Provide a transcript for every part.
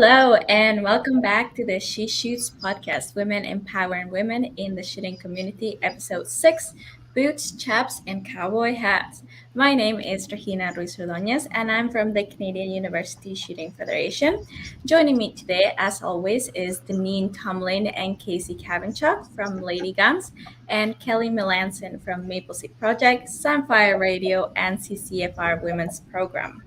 Hello, and welcome back to the She Shoots podcast, Women Empowering Women in the Shooting Community, Episode 6, Boots, Chaps, and Cowboy Hats. My name is Regina Ruiz Ordóñez, and I'm from the Canadian University Shooting Federation. Joining me today, as always, is Deneen Tomlin and Casey Cavenchuk from Lady Guns, and Kelly Melanson from Maple Seed Project, Sunfire Radio, and CCFR Women's Program.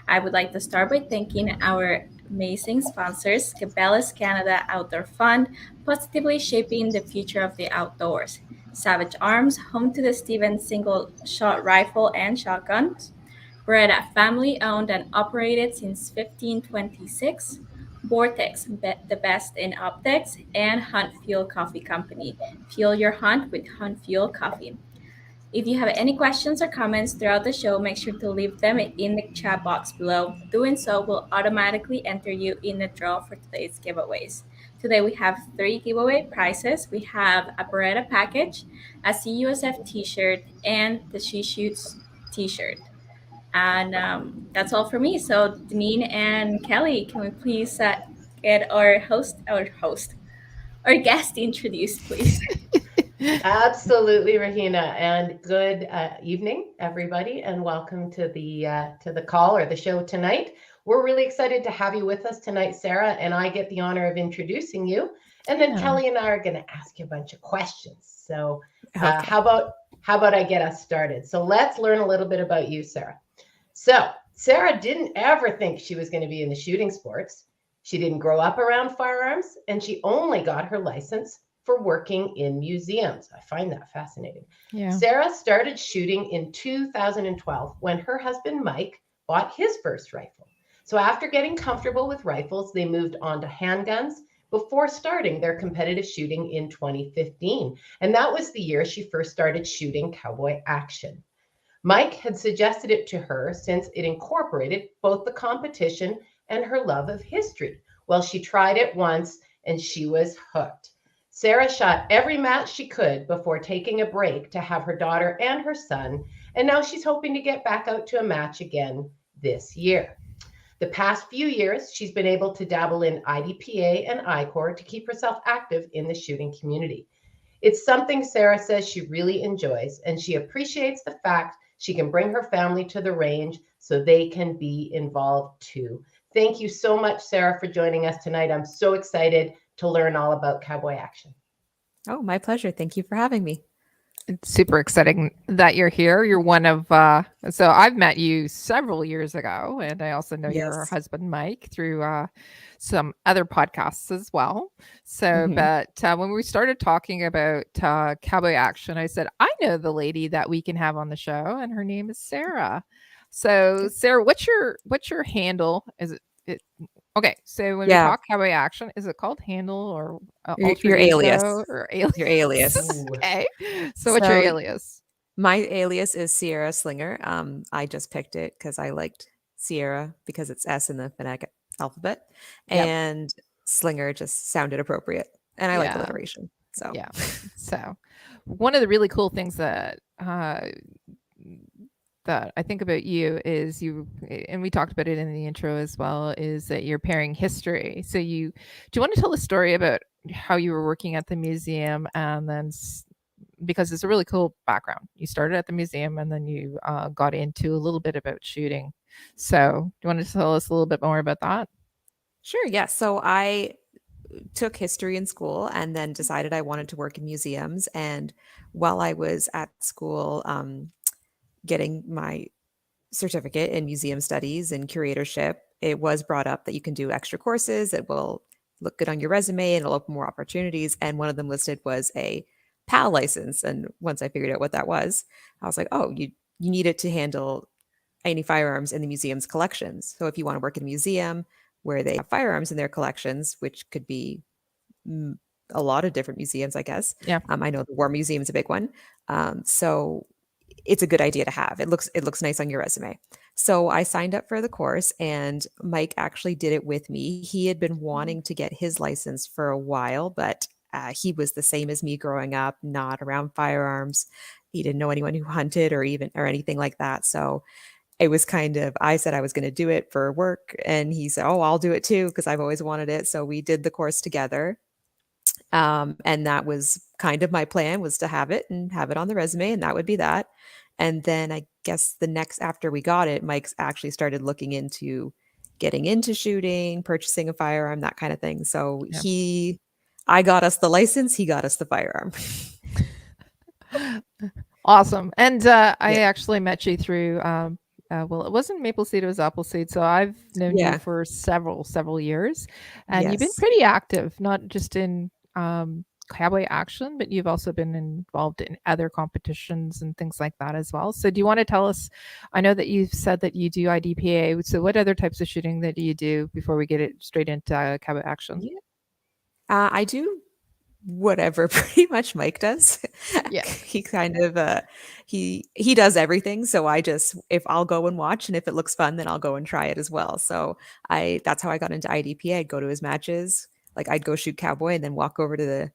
I would like to start by thanking our amazing sponsors, Cabela's Canada Outdoor Fund, positively shaping the future of the outdoors. Savage Arms, home to the Stevens single shot rifle and shotguns. Beretta, family owned and operated since 1526. Vortex, the best in optics. And Hunt Fuel Coffee Company. Fuel your hunt with Hunt Fuel Coffee. If you have any questions or comments throughout the show, make sure to leave them in the chat box below. Doing so will automatically enter you in the draw for today's giveaways. Today we have 3 giveaway prizes. We have a Beretta package, a CUSF t-shirt, and the She Shoots t-shirt. And that's all for me. So Deneen and Kelly, can we please get our our guest introduced, please? Absolutely, Rahina, and good evening, everybody, and welcome to the call or the show tonight. We're really excited to have you with us tonight, Sarah, and I get the honor of introducing you, and then Kelly and I are going to ask you a bunch of questions. So, how about I get us started? So let's learn a little bit about you, Sarah. So Sarah didn't ever think she was going to be in the shooting sports. She didn't grow up around firearms, and she only got her license for working in museums. I find that fascinating. Yeah. Sarah started shooting in 2012 when her husband, Mike, bought his first rifle. So after getting comfortable with rifles, they moved on to handguns before starting their competitive shooting in 2015. And that was the year she first started shooting Cowboy Action. Mike had suggested it to her since it incorporated both the competition and her love of history. Well, she tried it once and she was hooked. Sarah shot every match she could before taking a break to have her daughter and her son, and now she's hoping to get back out to a match again this year. The past few years, she's been able to dabble in IDPA and ICORE to keep herself active in the shooting community. It's something Sarah says she really enjoys, and she appreciates the fact she can bring her family to the range so they can be involved too. Thank you so much, Sarah, for joining us tonight. I'm so excited to learn all about Cowboy Action. Oh, my pleasure. Thank you for having me. It's super exciting that you're here. You're one of, so I've met you several years ago, and I also know your husband, Mike, through some other podcasts as well. So, but when we started talking about Cowboy Action, I said, I know the lady that we can have on the show, and her name is Sarah. So, Sarah, what's your handle? Is it okay? So when we talk Cowboy Action, is it called handle or your alias? Or alias? Your alias. Okay. So what's your alias? My alias is Sierra Slinger. I just picked it because I liked Sierra because it's S in the phonetic alphabet, and Slinger just sounded appropriate, and I like alliteration. So yeah. So one of the really cool things that I think about you is and we talked about it in the intro as well, is that you're pairing history. So do you want to tell the story about how you were working at the museum, and then because it's a really cool background, you started at the museum and then you got into a little bit about shooting. So do you want to tell us a little bit more about that? Sure. Yeah. So I took history in school and then decided I wanted to work in museums. And while I was at school, getting my certificate in museum studies and curatorship, it was brought up that you can do extra courses that will look good on your resume and it'll open more opportunities. And one of them listed was a PAL license. And once I figured out what that was, I was like, oh, you need it to handle any firearms in the museum's collections. So if you want to work in a museum where they have firearms in their collections, which could be a lot of different museums, I guess. Yeah. I know the War Museum is a big one. So it's a good idea to have. It looks nice on your resume. So I signed up for the course, and Mike actually did it with me. He had been wanting to get his license for a while, but he was the same as me growing up, not around firearms. He didn't know anyone who hunted or anything like that. So it was kind of, I said I was going to do it for work, and he said, "Oh, I'll do it too because I've always wanted it." So we did the course together. And that was kind of my plan, was to have it and have it on the resume, and that would be that. And then I guess the next after we got it, Mike's actually started looking into getting into shooting, purchasing a firearm, that kind of thing. So Yeah. I got us the license, he got us the firearm. Awesome. And I Yeah. actually met you through, well, it wasn't Maple Seed, it was Appleseed. So I've known you Yeah. for several years, and you've been Yes. pretty active, not just in Cowboy Action, but you've also been involved in other competitions and things like that as well. So do you want to tell us? I know that you've said that you do IDPA. So what other types of shooting that do you do before we get it straight into Cowboy Action? Yeah. I do whatever pretty much Mike does. Yeah. He kind of he does everything. So I just, if I'll go and watch, and if it looks fun, then I'll go and try it as well. So that's how I got into IDPA. I'd go to his matches. Like, I'd go shoot Cowboy and then walk over to the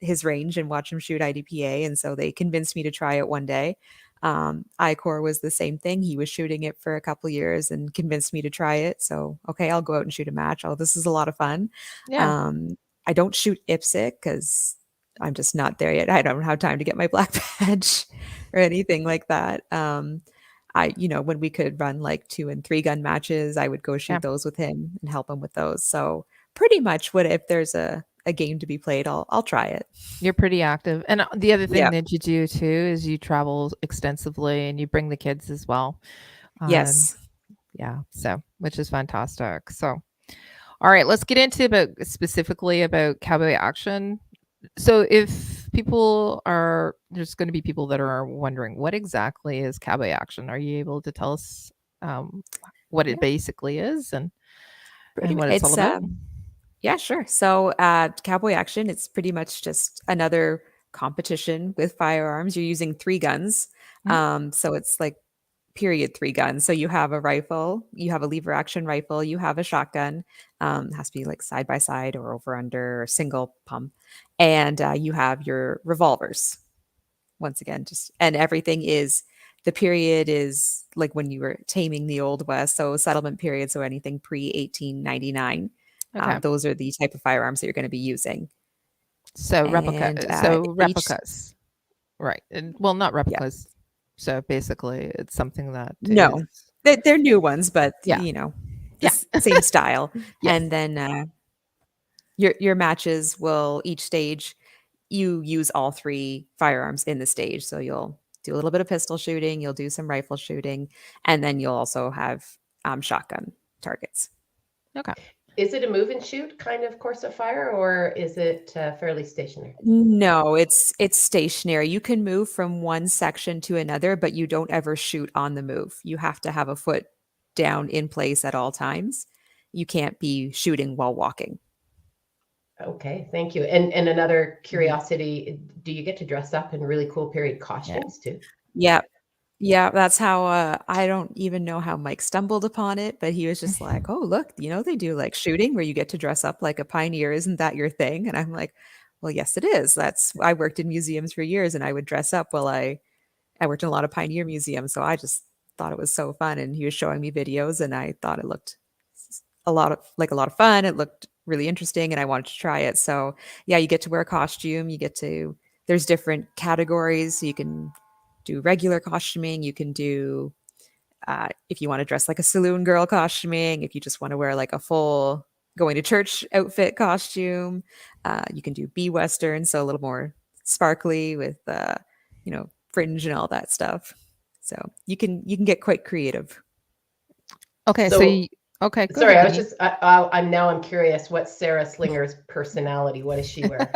his range and watch him shoot IDPA. And so they convinced me to try it one day. ICORE was the same thing. He was shooting it for a couple years and convinced me to try it. So, okay, I'll go out and shoot a match. Oh, this is a lot of fun. Yeah. I don't shoot IPSC because I'm just not there yet. I don't have time to get my black badge or anything like that. When we could run like 2 and 3 gun matches, I would go shoot Yeah. those with him and help him with those. So pretty much, if there's a game to be played, I'll try it. You're pretty active. And the other thing Yeah. that you do too is you travel extensively and you bring the kids as well. Yes. Yeah. So, which is fantastic. So, all right, let's get into specifically about Cowboy Action. So if there's going to be people that are wondering, what exactly is Cowboy Action? Are you able to tell us what it basically is and what it's all about? Yeah, sure. So Cowboy Action, it's pretty much just another competition with firearms. You're using 3 guns. So it's like period 3 guns. So you have a rifle, you have a lever action rifle, you have a shotgun. It has to be like side by side or over under or single pump. And you have your revolvers. Once again, and everything is, the period is like when you were taming the Old West. So settlement period. So anything pre 1899. Okay. Those are the type of firearms that you're going to be using. So replicas. Right. Well, not replicas. Yeah. So basically, it's something that they're new ones, but same style. Yes. And then your matches will, each stage, you use all 3 firearms in the stage. So you'll do a little bit of pistol shooting, you'll do some rifle shooting, and then you'll also have shotgun targets. Okay. Is it a move and shoot kind of course of fire, or is it fairly stationary? No, it's stationary. You can move from one section to another, but you don't ever shoot on the move. You have to have a foot down in place at all times. You can't be shooting while walking. Okay, thank you. And another curiosity, do you get to dress up in really cool period costumes too? Yeah. Yeah, that's how I don't even know how Mike stumbled upon it, but he was just like, "Oh, look, they do like shooting where you get to dress up like a pioneer. Isn't that your thing?" And I'm like, "Well, yes, it is. I worked in museums for years, and I would dress up while I worked in a lot of pioneer museums. So I just thought it was so fun." And he was showing me videos, and I thought it looked a lot of fun. It looked really interesting, and I wanted to try it. So yeah, you get to wear a costume. There's different categories. So you can do regular costuming. You can do, if you want to dress like a saloon girl, costuming. If you just want to wear like a full going to church outfit costume, you can do B-Western, so a little more sparkly with fringe and all that stuff. So you can get quite creative. Okay, okay. Sorry, I was just I'm curious. What's Sarah Slinger's personality? What does she wear?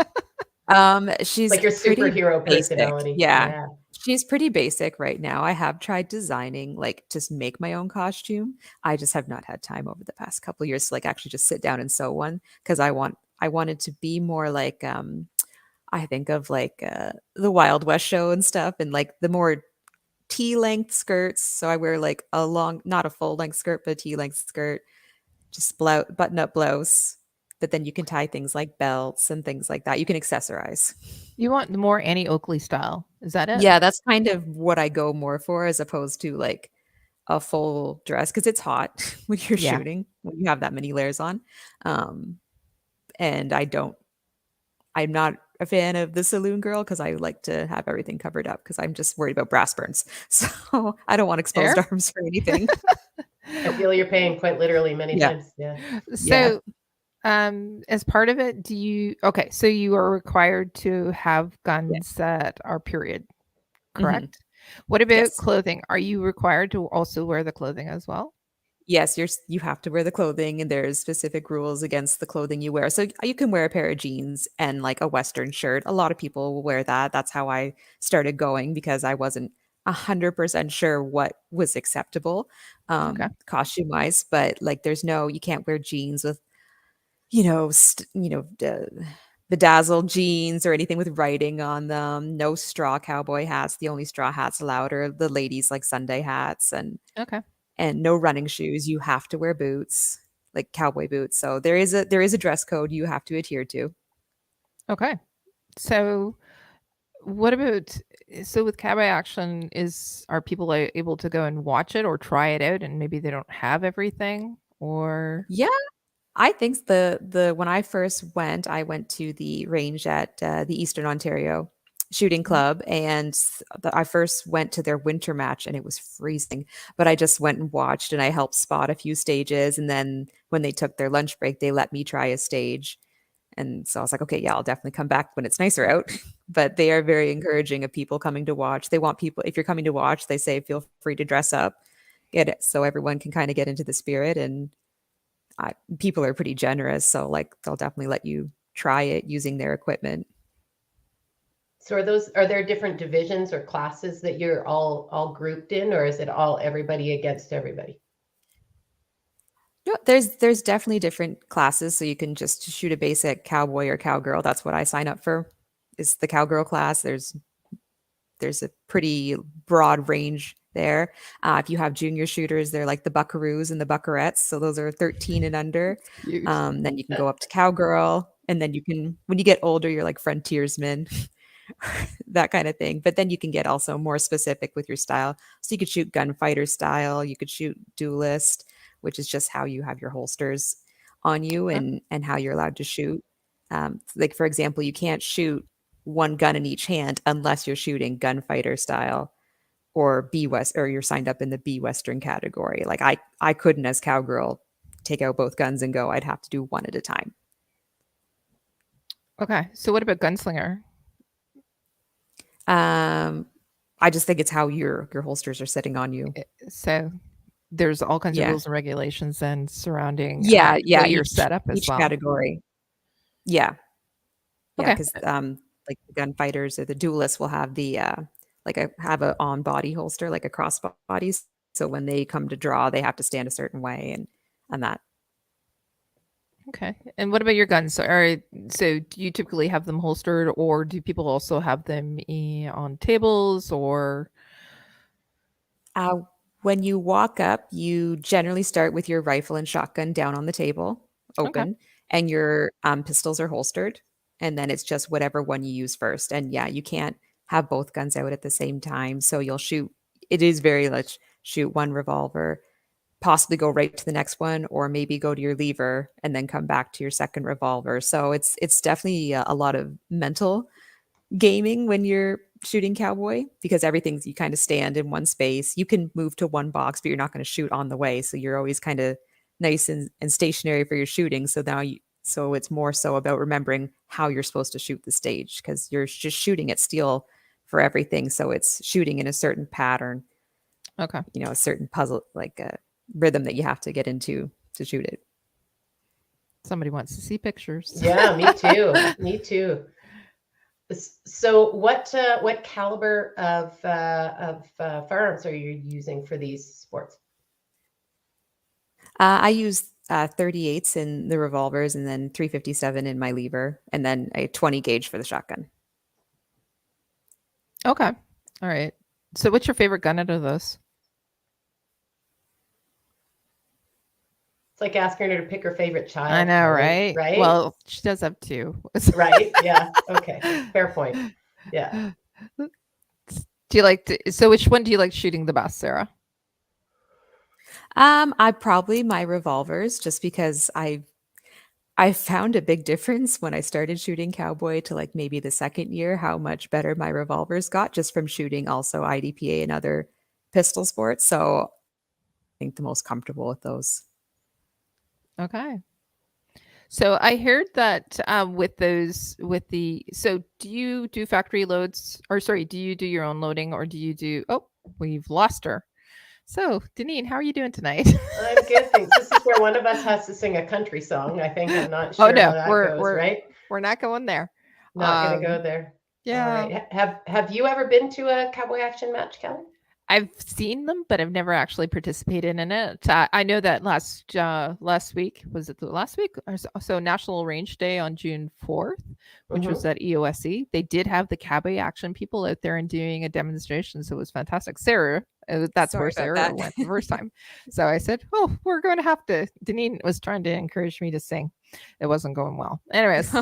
She's like your superhero personality. Yeah. She's pretty basic right now. I have tried designing, like, just make my own costume. I just have not had time over the past couple of years to like actually just sit down and sew one, because I wanted to be more like I think of like the Wild West show and stuff, and like the more T-length skirts. So I wear like a long, not a full length skirt, but a T-length skirt, just button up blouse. But then you can tie things like belts and things like that. You can accessorize. You want the more Annie Oakley style. Is that it? Yeah, that's kind of what I go more for, as opposed to like a full dress because it's hot when you're Yeah. shooting, when you have that many layers on. Um, and I'm not a fan of the saloon girl because I like to have everything covered up because I'm just worried about brass burns. So I don't want exposed Fair. arms or anything. I feel your pain quite literally many Yeah. times. Yeah. Yeah. So, as part of it, so you are required to have Yeah. guns that are period, Mhm. correct? What about Yes. clothing? Are you required to also wear the clothing as well? Yes, you have to wear the clothing, and there's specific rules against the clothing you wear. So you can wear a pair of jeans and like a Western shirt. A lot of people will wear that. That's how I started going because I wasn't 100% sure what was acceptable, Okay. costume wise. But like, you can't wear jeans with, bedazzled jeans or anything with writing on them. No straw cowboy hats. The only straw hats allowed are the ladies like Sunday hats, Okay. and no running shoes. You have to wear boots, like cowboy boots. So there is a dress code you have to adhere to. Okay. So, what about with Cowboy Action, are people able to go and watch it or try it out, and maybe they don't have everything, or Yeah, I think the when I first went, I went to the range at the Eastern Ontario Shooting Mhm. Club, and I first went to their winter match, and it was freezing. But I just went and watched, and I helped spot a few stages. And then when they took their lunch break, they let me try a stage. And so I was like, okay, yeah, I'll definitely come back when it's nicer out. But they are very encouraging of people coming to watch. They want people, if you're coming to watch, they say feel free to dress up, get it so everyone can kind of get into the spirit. And people are pretty generous, so like they'll definitely let you try it using their equipment. So are there different divisions or classes that you're all grouped in, or is it all everybody against everybody? No, there's definitely different classes, so you can just shoot a basic cowboy or cowgirl. That's what I sign up for, is the cowgirl class. There's a pretty broad range there. If you have junior shooters, they're like the buckaroos and the buckarettes. So those are 13 and under. cute? Then you can go up to cowgirl, and then when you get older, you're like frontiersman, that kind of thing. But then you can get also more specific with your style. So you could shoot gunfighter style. You could shoot duelist, which is just how you have your holsters on you Okay. and how you're allowed to shoot. Like for example, you can't shoot one gun in each hand unless you're shooting gunfighter style or B West, or you're signed up in the B Western category. Like I couldn't as cowgirl take out both guns and go. I'd have to do one at a time. Okay. So, what about gunslinger? I just think it's how your holsters are sitting on you. So, there's all kinds of Yeah. rules and regulations and surrounding Yeah, the way you're set up as each well. category. Yeah. Yeah, Okay. because like the gunfighters or the duelists will have have a on body holster, like a crossbody. So when they come to draw, they have to stand a certain way and that. Okay. And what about your guns? So do you typically have them holstered, or do people also have them on tables, or? Uh, when you walk up, you generally start with your rifle and shotgun down on the table, Okay. open, and your pistols are holstered. And then it's just whatever one you use first. And yeah, you can't have both guns out at the same time. So you'll shoot, it is very much shoot one revolver, possibly go right to the next one, or maybe go to your lever and then come back to your second revolver. So it's definitely a lot of mental gaming when you're shooting cowboy, because everything's, you kind of stand in one space. You can move to one box, but you're not going to shoot on the way. So you're always kind of nice and stationary for your shooting. So it's more so about remembering how you're supposed to shoot the stage, because you're just shooting at steel for everything. So it's shooting in a certain pattern, Okay. a certain puzzle, like a rhythm that you have to get into to shoot it. Somebody wants to see pictures. Yeah, me too. Me too. So what caliber of firearms are you using for these sports? I use 38s in the revolvers, and then 357 in my lever, and then a 20 gauge for the shotgun. Okay. All right. So what's your favorite gun out of those? It's like asking her to pick her favorite child. I know, Kelly, right? Right? Well, she does have two. Right? Yeah. Okay. Fair point. Yeah. Do you like so which one do you like shooting the best, Sarah? I probably my revolvers, just because I found a big difference when I started shooting cowboy to like maybe the second year, how much better my revolvers got just from shooting also IDPA and other pistol sports. So I think the most comfortable with those. Okay. So I heard that with those, with the, so do you do factory loads, or sorry, do you do your own loading, or do you do, oh, we've lost her. So, Deneen, how are you doing tonight? I'm good, thanks. This is where one of us has to sing a country song. I think I'm not Oh sure how no, that goes, right? we're not going there. Not going to go there. All Yeah. right. Have you ever been to a Cowboy Action match, Kelly? I've seen them, but I've never actually participated in it. I know that last week, was it the last week? So National Range Day on June 4th, which was at EOSC. They did have the Cowboy Action people out there and doing a demonstration, so it was fantastic. Sarah, that's Sorry where about Sarah that. went the first time. So I said, "Oh, we're going to have to." Deneen was trying to encourage me to sing. It wasn't going well. Anyways,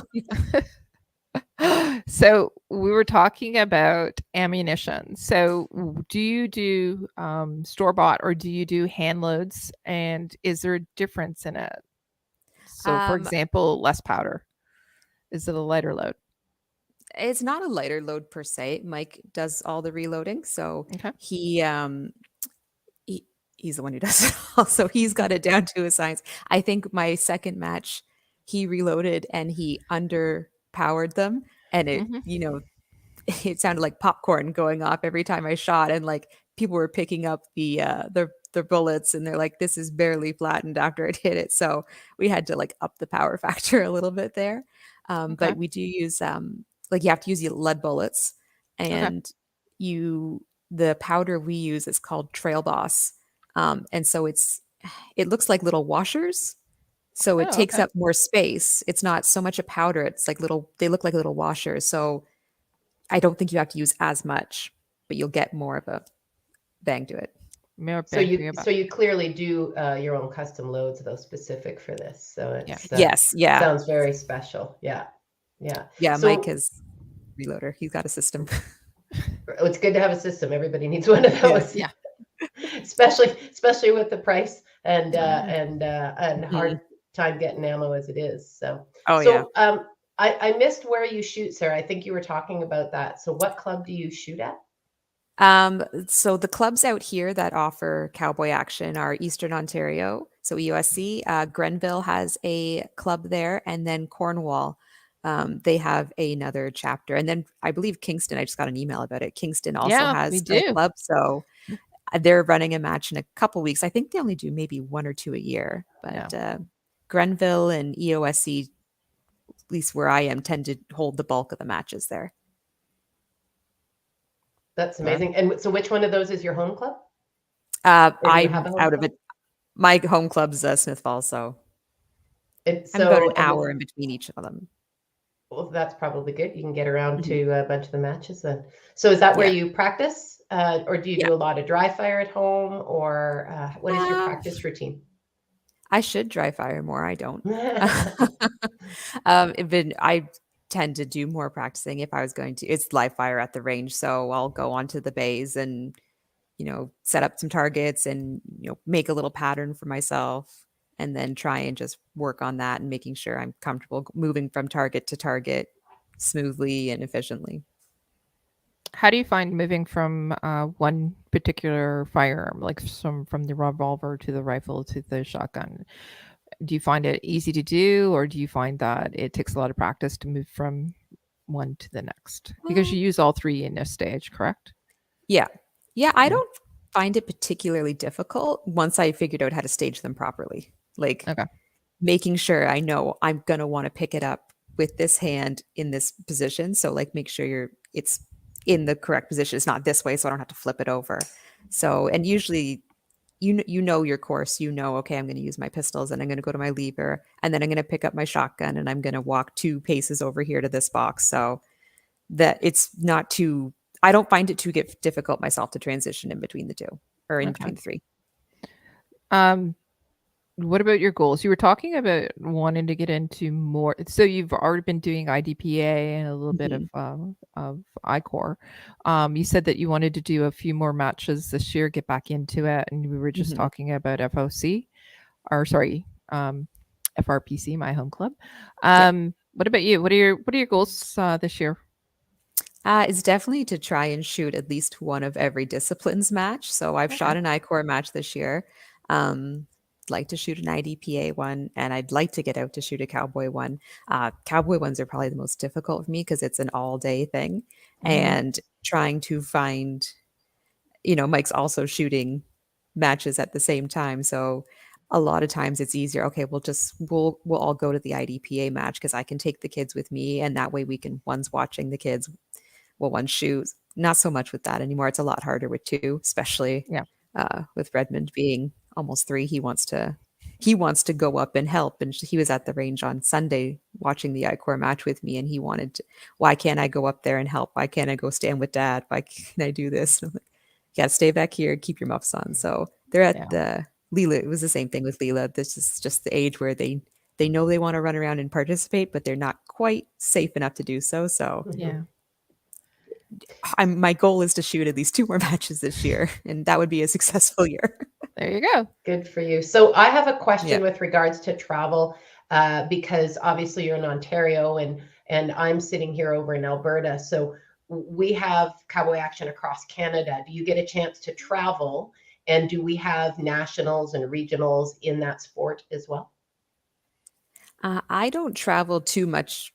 so we were talking about ammunition. So do you do store bought, or do you do hand loads? And is there a difference in it? So, for example, less powder. Is it a lighter load? It's not a lighter load per se. Mike does all the reloading, so Okay. he's the one who does it all. So he's got it down to a science. I think my second match, he reloaded and he underpowered them, and it it sounded like popcorn going off every time I shot, and like people were picking up the bullets, and they're like, "This is barely flattened after it hit it." So we had to like up the power factor a little bit there. Okay. But we do use like you have to use the lead bullets, Okay. and the powder we use is called Trail Boss, and so it looks like little washers. So it Oh, takes okay. up more space. It's not so much a powder. It's like they look like little washers. So I don't think you have to use as much, but you'll get more of a bang to it. More So bang for your buck. you clearly do your own custom loads, though, specific for this. So it's Yes, yeah, sounds very special. Yeah, yeah. yeah. So Mike is reloader. He's got a system. it's good to have a system. Everybody needs one of those. Yeah. especially with the price and Mhm. hard time getting ammo as it is. So Yeah. I missed where you shoot, Sarah. I think you were talking about that. So what club do you shoot at? So the clubs out here that offer cowboy action are Eastern Ontario, so EOSC. Grenville has a club there, and then Cornwall, they have another chapter. And then I believe Kingston, I just got an email about it. Kingston also Yeah, has we a do. club, so they're running a match in a couple weeks. I think they only do maybe one or two a year, but Grenville and EOSC, at least where I am, tend to hold the bulk of the matches there. That's amazing. And so which one of those is your home club? I'm out of it. My home club's Smith Falls, so I'm about an hour in between each of them. Well, that's probably good. You can get around to a bunch of the matches then. So is that where you practice? Or do you do a lot of dry fire at home? Or what is your practice routine? I should dry fire more. I don't. I tend to do more practicing if I was going to. It's live fire at the range, so I'll go onto the bays and set up some targets and make a little pattern for myself, and then try and just work on that and making sure I'm comfortable moving from target to target smoothly and efficiently. How do you find moving from one particular firearm, like from the revolver to the rifle to the shotgun? Do you find it easy to do, or do you find that it takes a lot of practice to move from one to the next? Because you use all three in this stage, correct? Yeah. I don't find it particularly difficult once I figured out how to stage them properly. Like making sure I know I'm going to want to pick it up with this hand in this position. So like make sure it's in the correct position. It's not this way, so I don't have to flip it over. So, and usually you know your course, okay, I'm going to use my pistols and I'm going to go to my lever, and then I'm going to pick up my shotgun and I'm going to walk 2 paces over here to this box. So that it's not too, I don't find it too difficult myself to transition in between the two or in between the three. what about your goals? You were talking about wanting to get into more. So you've already been doing IDPA and a little bit of ICORE. You said that you wanted to do a few more matches this year, get back into it, and we were just talking about FOC, or sorry, FRPC, my home club. What about you? What are your goals this year? It's definitely to try and shoot at least one of every discipline's match. So I've shot an ICORE match this year. Like to shoot an IDPA one, and I'd like to get out to shoot a cowboy one. Cowboy ones are probably the most difficult for me because it's an all-day thing, and trying to find, Mike's also shooting matches at the same time, so a lot of times it's easier. Okay, we'll all go to the IDPA match because I can take the kids with me, and that way one's watching the kids, one shoots. Not so much with that anymore. It's a lot harder with two, especially with Redmond being almost 3. He wants to go up and help. And he was at the range on Sunday watching the ICORE match with me, and he wanted to, why can't I go up there and help? Why can't I go stand with Dad? Why can't I do this? And I'm like, yeah, stay back here, keep your muffs on. So they're at the Leela. It was the same thing with Leela. This is just the age where they know they want to run around and participate, but they're not quite safe enough to do so. So my goal is to shoot at least 2 more matches this year, and that would be a successful year. There you go. Good for you. So I have a question with regards to travel, because obviously you're in Ontario and I'm sitting here over in Alberta. So we have Cowboy Action across Canada. Do you get a chance to travel? And do we have nationals and regionals in that sport as well? I don't travel too much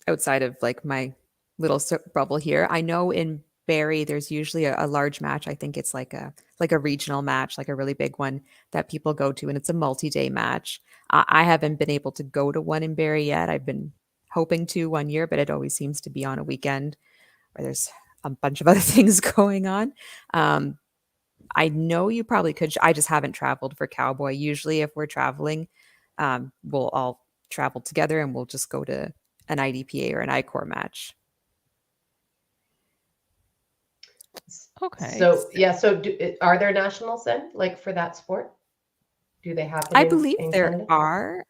outside of like my little bubble here. I know in Barrie, there's usually a large match. I think it's like a regional match, like a really big one that people go to, and it's a multi-day match. I haven't been able to go to one in Barrie yet. I've been hoping to one year, but it always seems to be on a weekend where there's a bunch of other things going on. I know you probably could. I just haven't traveled for Cowboy. Usually if we're traveling, we'll all travel together and we'll just go to an IDPA or an ICORE match. Okay. So so are there nationals then, like for that sport? Do they happen? I believe there Canada? Are.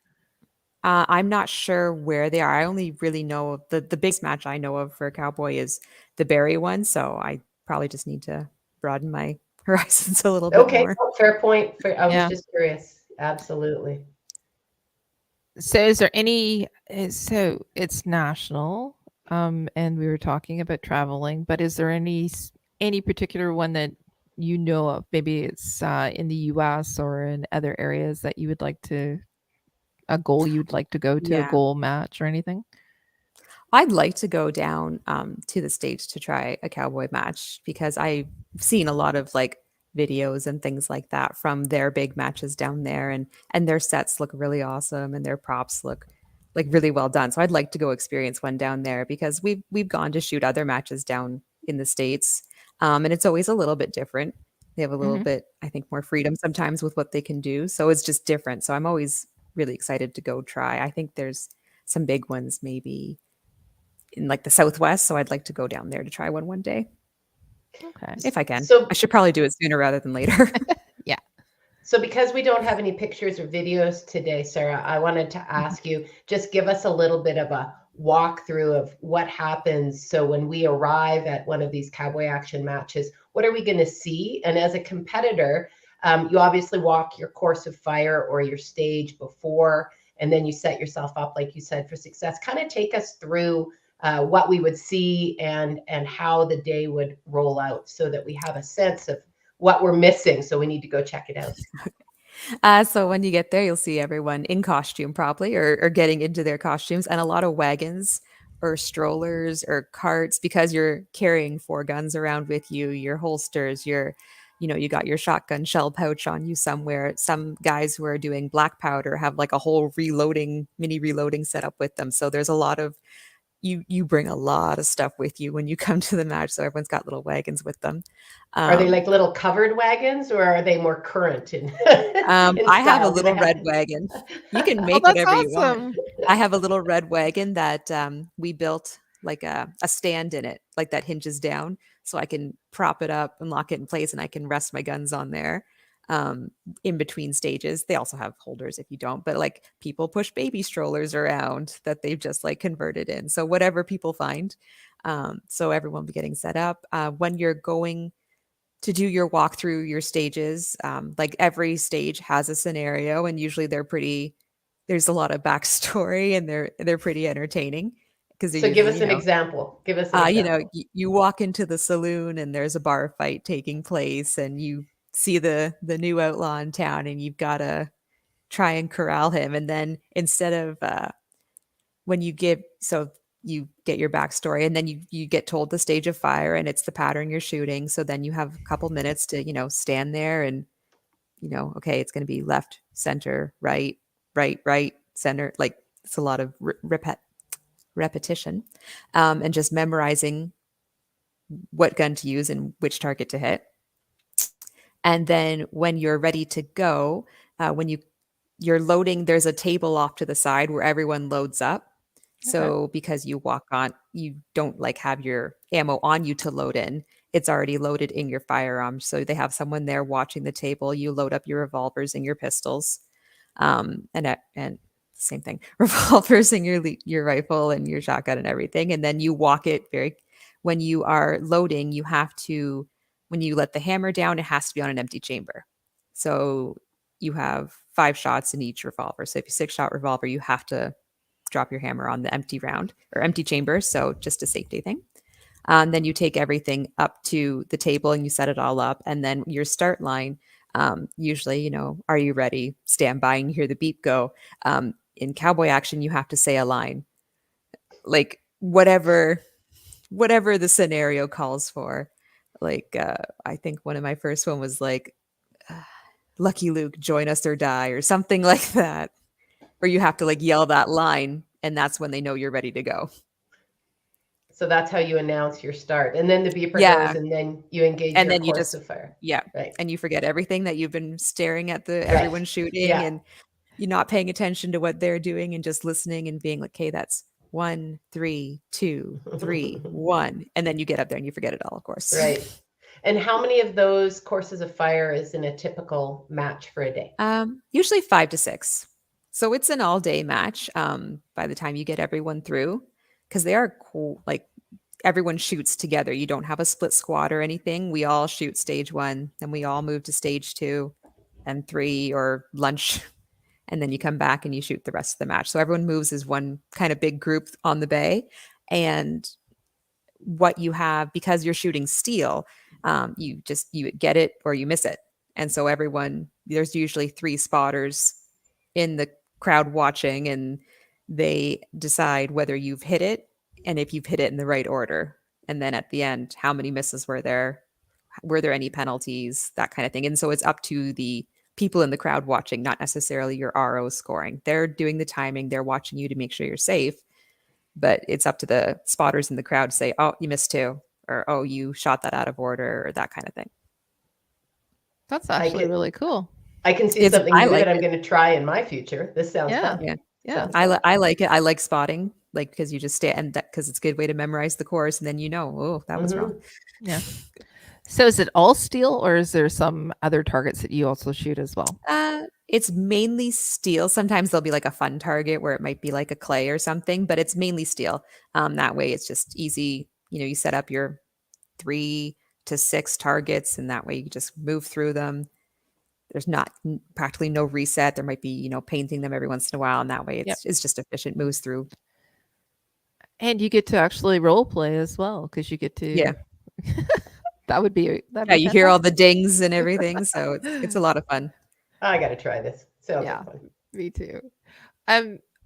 I'm not sure where they are. I only really know the biggest match I know of for Cowboy is the Barrie one. So I probably just need to broaden my horizons a little bit more. Okay, fair point. I was just curious. Absolutely. So is there any, so it's national, and we were talking about traveling, but is there any particular one that you know of? Maybe it's in the US or in other areas that you would like to, a goal you'd like to go to, a goal match or anything? I'd like to go down to the States to try a Cowboy match because I've seen a lot of like videos and things like that from their big matches down there, and their sets look really awesome and their props look like really well done. So I'd like to go experience one down there because we've gone to shoot other matches down in the States, and it's always a little bit different. They have a little bit, I think, more freedom sometimes with what they can do. So it's just different. So I'm always really excited to go try. I think there's some big ones maybe in like the Southwest. So I'd like to go down there to try one day. Okay. If I can. So I should probably do it sooner rather than later. Yeah. So because we don't have any pictures or videos today, Sarah, I wanted to ask you, just give us a little bit of a walkthrough of what happens. So when we arrive at one of these Cowboy Action matches, what are we going to see? And as a competitor, you obviously walk your course of fire or your stage before, and then you set yourself up, like you said, for success. Kind of take us through what we would see and how the day would roll out so that we have a sense of what we're missing. So we need to go check it out. So when you get there, you'll see everyone in costume probably or getting into their costumes, and a lot of wagons or strollers or carts because you're carrying 4 guns around with you, your holsters, you got your shotgun shell pouch on you somewhere. Some guys who are doing black powder have like a whole mini reloading setup with them. So there's a lot of you bring a lot of stuff with you when you come to the match. So everyone's got little wagons with them. Are they like little covered wagons or are they more current? I have a little red wagon. You can make whatever you want. I have a little red wagon that we built like a stand in it, like that hinges down. So I can prop it up and lock it in place and I can rest my guns on there. in between stages. They also have holders if you don't, but like people push baby strollers around that they've just like converted in. So whatever people find. So everyone will be getting set up. When you're going to do your walk through your stages, like every stage has a scenario, and usually there's a lot of backstory, and they're pretty entertaining because they So give usually, us an example. Give us an example. you walk into the saloon and there's a bar fight taking place, and you see the new outlaw in town, and you've got to try and corral him. And then instead of when you give so you get your backstory, and then you get told the stage of fire, and it's the pattern you're shooting. So then you have a couple minutes to stand there and okay, it's going to be left, center, right, right, right, center. Like it's a lot of repetition, and just memorizing what gun to use and which target to hit. And then when you're ready to go, when you're loading, there's a table off to the side where everyone loads up. So because you don't like have your ammo on you to load in, it's already loaded in your firearm. So they have someone there watching the table. You load up your revolvers and your pistols, and same thing, revolvers and your rifle and your shotgun and everything. And then you walk it when you are loading, when you let the hammer down, it has to be on an empty chamber. So you have 5 shots in each revolver. So if you 6-shot revolver, you have to drop your hammer on the empty round or empty chamber. So just a safety thing. Then you take everything up to the table and you set it all up. And then your start line, usually, are you ready? Stand by, and you hear the beep go. In Cowboy Action, you have to say a line, like whatever the scenario calls for. Like I think one of my first one was like, Lucky Luke, join us or die, or something like that, where you have to like yell that line, and that's when they know you're ready to go. So that's how you announce your start. And then the beeper goes, and then you engage and your then you course just of fire. Yeah. Right. And you forget everything that you've been staring at everyone shooting, and you're not paying attention to what they're doing and just listening and being like, okay, that's 1, 3, 2, 3, 1. And then you get up there and you forget it all, of course. Right. And how many of those courses of fire is in a typical match for a day? Usually 5 to 6. So it's an all-day match by the time you get everyone through, because they are cool. Like everyone shoots together. You don't have a split squad or anything. We all shoot stage 1, then we all move to stage 2 and 3, or lunch, and then you come back and you shoot the rest of the match. So everyone moves as one kind of big group on the bay. And what you have, because you're shooting steel, you get it or you miss it. And so there's usually 3 spotters in the crowd watching, and they decide whether you've hit it and if you've hit it in the right order. And then at the end, how many misses were there? Were there any penalties? That kind of thing. And so it's up to the people in the crowd watching, not necessarily your RO scoring. They're doing the timing. They're watching you to make sure you're safe. But it's up to the spotters in the crowd to say, oh, you missed 2, or, oh, you shot that out of order, or that kind of thing. That's actually really cool. I can see something new that I'm going to try in my future. This sounds fun. Yeah. I like it. I like spotting, like, because you just stay, and because it's a good way to memorize the course, and then oh, that was wrong. Yeah. So is it all steel, or is there some other targets that you also shoot as well? It's mainly steel. Sometimes there'll be like a fun target where it might be like a clay or something, but it's mainly steel. That way it's just easy. You set up your 3 to 6 targets, and that way you just move through them. There's not practically no reset. There might be, painting them every once in a while, and that way it's just efficient, moves through. And you get to actually role play as well, because you get to that would be you hear all the dings and everything, so it's a lot of fun. I got to try this. Sounds like fun. Me too.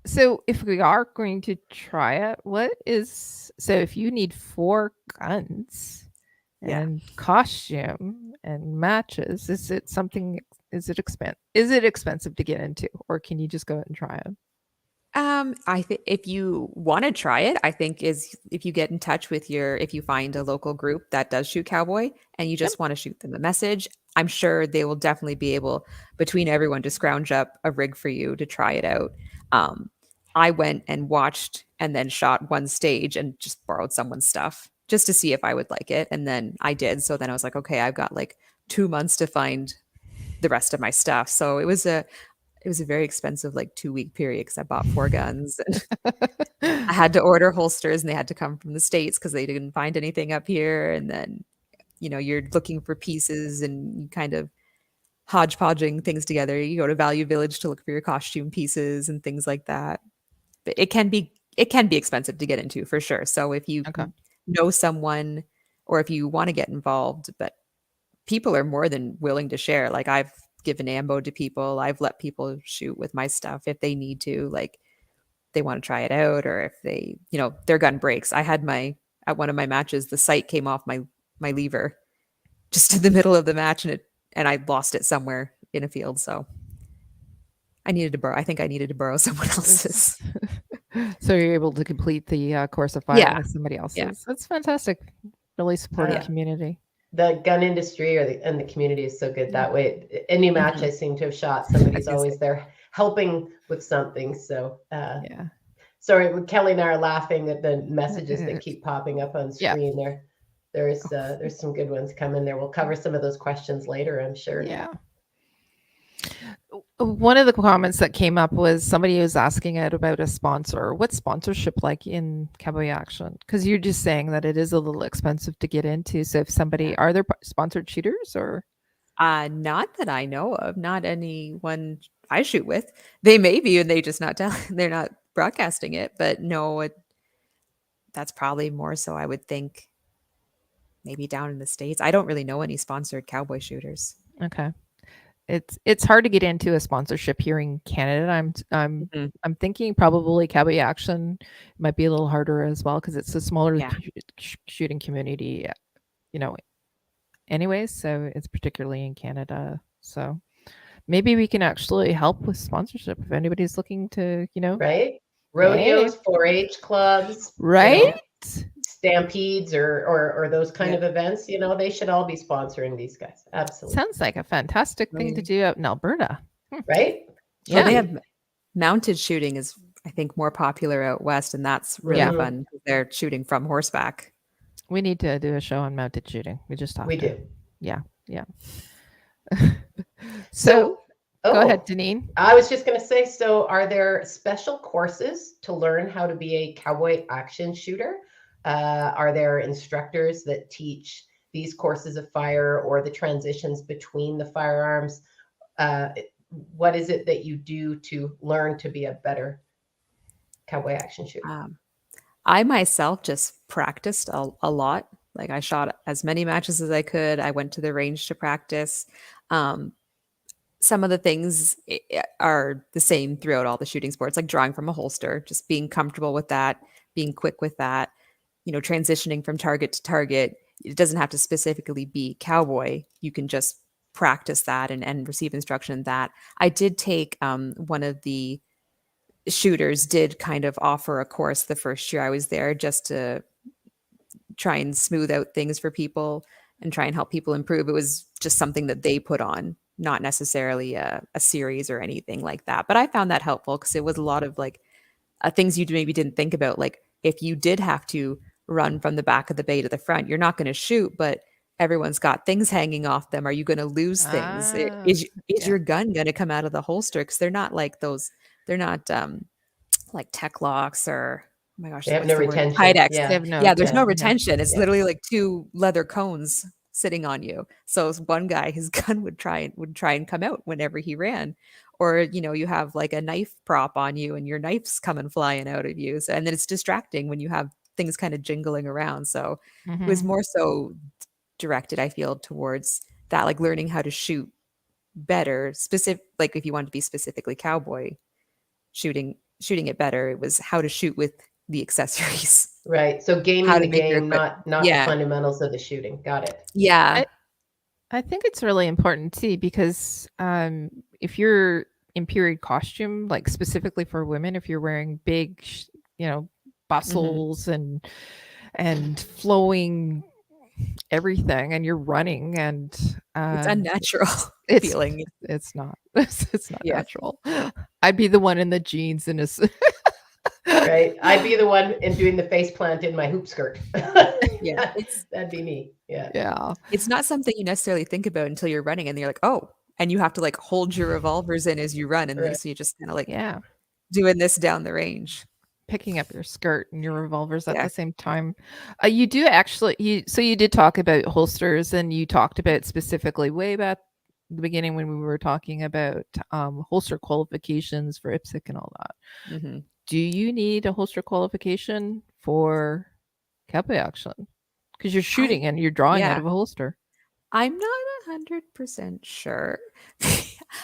So if we are going to try it, so if you need 4 guns and costume and matches, is it expensive to get into, or can you just go out and try it? I think if you want to try it, I think is if you get in touch with if you find a local group that does shoot cowboy and you just want to shoot them a message, I'm sure they will definitely be able, between everyone, to scrounge up a rig for you to try it out. I went and watched and then shot one stage and just borrowed someone's stuff just to see if I would like it. And then I did. So then I was like, okay, I've got like 2 months to find the rest of my stuff. So it was a very expensive, like 2-week period, because I bought 4 guns and I had to order holsters, and they had to come from the States because they didn't find anything up here. And then, you're looking for pieces and you kind of hodgepodging things together. You go to Value Village to look for your costume pieces and things like that. But it can be expensive to get into, for sure. So if you know someone, or if you want to get involved, but people are more than willing to share. Like, I've given ammo to people. I've let people shoot with my stuff if they need to, like they want to try it out, or if they, their gun breaks. I had at one of my matches, the sight came off my lever just in the middle of the match, and I lost it somewhere in a field. So I needed to borrow someone else's. So you're able to complete the course of fire with somebody else's. Yeah. That's fantastic. Really supportive community. The gun industry and the community is so good that way. Any match I seem to have shot, somebody's always there helping with something. So sorry, Kelly and I are laughing at the messages that keep popping up on screen there. There's some good ones coming there. We'll cover some of those questions later, I'm sure. Yeah. One of the comments that came up was somebody was asking it about a sponsor. What's sponsorship like in Cowboy Action? Because you're just saying that it is a little expensive to get into. So if are there sponsored shooters or? Not that I know of. Not anyone I shoot with. They may be, and they're not broadcasting it. But no, that's probably more so, I would think, maybe down in the States. I don't really know any sponsored cowboy shooters. Okay. It's hard to get into a sponsorship here in Canada. I'm thinking probably Cowboy Action might be a little harder as well, because it's a smaller shooting community, anyways. So it's particularly in Canada. So maybe we can actually help with sponsorship if anybody's looking to, right? Rodeos, 4-H clubs, right? Stampedes or those kind of events, they should all be sponsoring these guys. Absolutely. Sounds like a fantastic thing to do out in Alberta. Right? Yeah. They have mounted shooting is, I think, more popular out west, and that's really fun. They're shooting from horseback. We need to do a show on mounted shooting. We just talked. We do. Yeah. So go ahead, Deneen. I was just going to say, so are there special courses to learn how to be a Cowboy Action shooter? Are there instructors that teach these courses of fire or the transitions between the firearms? What is it that you do to learn to be a better Cowboy Action shooter? I myself just practiced a lot. Like, I shot as many matches as I could. I went to the range to practice. Some of the things are the same throughout all the shooting sports, like drawing from a holster, just being comfortable with that, being quick with that, transitioning from target to target. It doesn't have to specifically be cowboy. You can just practice that and receive instruction in that. I did take one of the shooters did kind of offer a course the first year I was there, just to try and smooth out things for people and try and help people improve. It was just something that they put on, not necessarily a series or anything like that. But I found that helpful, because it was a lot of like things you maybe didn't think about. Like, if you did have to run from the back of the bay to the front, you're not going to shoot, but everyone's got things hanging off them. Are you going to lose things? Is your gun going to come out of the holster? Because they're not like those. They're not like tech locks or, oh my gosh, they have no retention. Kydex. There's no retention. It's literally like 2 leather cones sitting on you. So one guy, his gun would try and come out whenever he ran. Or, you have like a knife prop on you and your knife's coming flying out of you. So, and then it's distracting when you have things kind of jingling around. So it was more so directed, I feel, towards that, like learning how to shoot better. Like if you want to be specifically cowboy, shooting it better, it was how to shoot with the accessories. Right. So gaming the game, not the fundamentals of the shooting. Got it. Yeah. I think it's really important too, because if you're in period costume, like specifically for women, if you're wearing big, bustles and flowing everything, and you're running, and it's unnatural feeling. It's not natural. I'd be the one in the jeans and right. I'd be the one doing the face plant in my hoop skirt. That'd be me. Yeah. It's not something you necessarily think about until you're running, and you're like, oh, and you have to like hold your revolvers in as you run, and Right. so you're just kind of like Yeah. doing this down the range. Picking up your skirt and your revolvers at Yeah. the same time. You do actually you did talk about holsters, and you talked about specifically way back the beginning when we were talking about holster qualifications for IPSC and all that. Mm-hmm. Do you need a holster qualification for Cowboy Action? Because you're shooting and you're drawing out Yeah. of a holster. I'm not 100% sure.